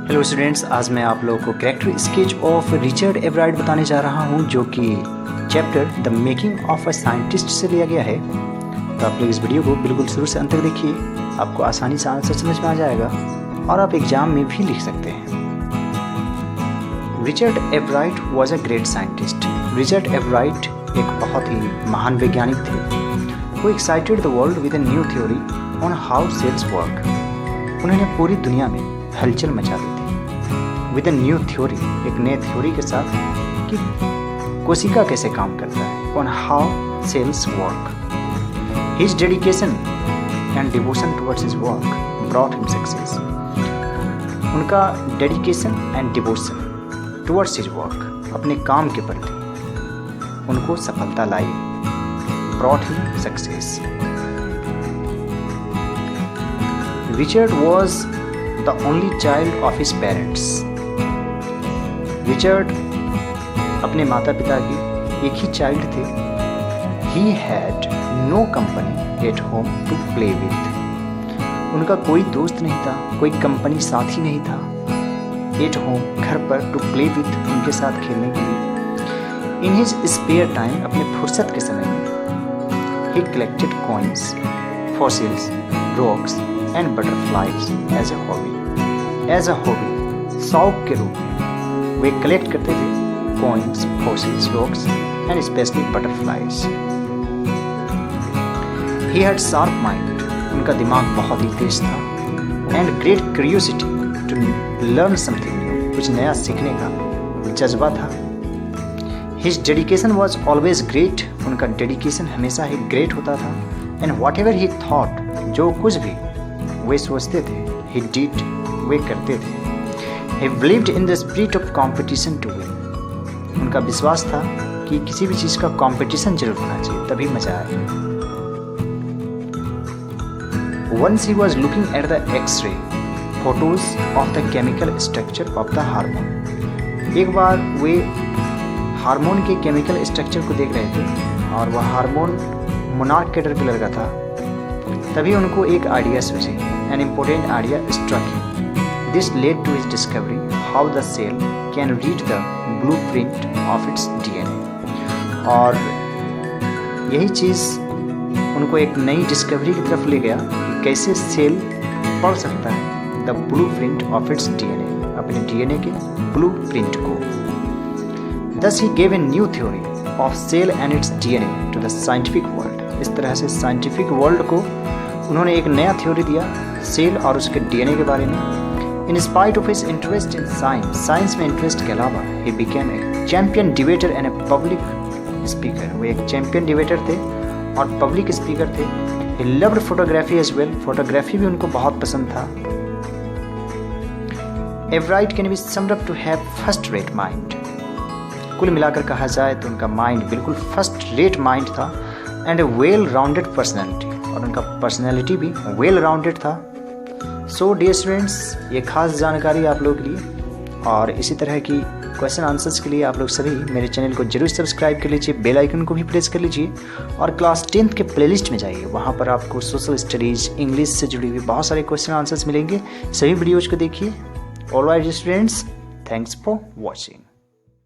Hello students, आज मैं आप लोगों को कैरेक्टर स्केच ऑफ रिचर्ड एवराइट बताने जा रहा हूं, जो कि chapter the making of a scientist से लिया गया है। तो आप लोग इस वीडियो को बिल्कुल शुरू से अंत तक देखिए, आपको आसानी से आंसर समझ में आ जाएगा और आप एग्जाम में भी लिख सकते हैं। Richard Everitt was a great scientist. Richard Everitt एक बहुत ही महान वैज्ञानिक थे। वो excited the world with a new theory on how cells work. उन्होंने पूरी दुनिया में हलचल मचा दी थी विद अ न्यू थ्योरी, एक नए थ्योरी के साथ कि कोशिका कैसे काम करता है, on how cells work. His dedication and devotion towards his work brought him success. उनका dedication and devotion towards his work, अपने काम के प्रति उनको सफलता लाई, brought him success. Richard was the only child of his parents. Richard अपने माता पिता के एक ही चाइल्ड थे। He had no company at home to play with. उनका कोई दोस्त नहीं था, कोई कंपनी साथी नहीं था at home, घर पर to play with, उनके साथ खेलने के लिए। In his spare time, अपने फुर्सत के समय में he collected coins, fossils, rocks and butterflies as a hobby. As a hobby, शौक के रूप में वे कलेक्ट करते थे coins, fossils, rocks and especially butterflies. He had sharp mind. उनका दिमाग बहुत ही तेज था and great curiosity to learn something new. कुछ नया सीखने का जज्बा था. His dedication was always great. उनका डेडिकेशन हमेशा ही ग्रेट होता था and whatever he thought, जो कुछ भी वे सोचते थे, he did, वे करते थे। He believed in the spirit of competition to win. उनका विश्वास था कि किसी भी चीज़ का कंपटीशन जरूर होना चाहिए, तभी मजा आएगा। Once he was looking at the X-ray photos of the chemical structure of the hormone. एक बार वे हार्मोन के केमिकल स्ट्रक्चर को देख रहे थे और वह हार्मोन मोनार्क कैटरपिलर का था। तभी उनको एक आइडिया सूझी, an important idea struck him. This led to his discovery how the cell can read the blueprint of its DNA. और यही चीज़ उनको एक नई डिस्कवरी की तरफ ले गया कि कैसे सेल पढ़ सकता है the blueprint of its DNA, अपने DNA के blueprint को। Thus he gave a new theory of cell and its DNA to the scientific world. इस तरह से साइंटिफिक वर्ल्ड को उन्होंने एक नया थ्योरी दिया सेल और उसके डीएनए के बारे में। In spite of his interest in science में इंटरेस्ट के अलावा he became a champion debater and a public speaker. वो एक चैंपियन डिबेटर थे और पब्लिक स्पीकर थे। He loved photography as well, photography भी उनको बहुत पसंद था। Everitt can be summed up to have first rate mind. कुल मिलाकर कहा जाए तो उनका माइंड बिल्कुल फर्स्ट रेट माइंड था and a well rounded personality, और उनका पर्सनैलिटी भी वेल राउंडेड था। सो डियर स्टूडेंट्स, ये खास जानकारी आप लोगों के लिए और इसी तरह की क्वेश्चन आंसर्स के लिए आप लोग सभी मेरे चैनल को जरूर सब्सक्राइब कर लीजिए, बेल आइकन को भी प्रेस कर लीजिए और क्लास 10th के प्लेलिस्ट में जाइए। वहाँ पर आपको सोशल स्टडीज़, इंग्लिश से जुड़ी हुई बहुत सारे क्वेश्चन आंसर्स मिलेंगे। सभी वीडियोज़ को देखिए। Alright students, thanks for watching.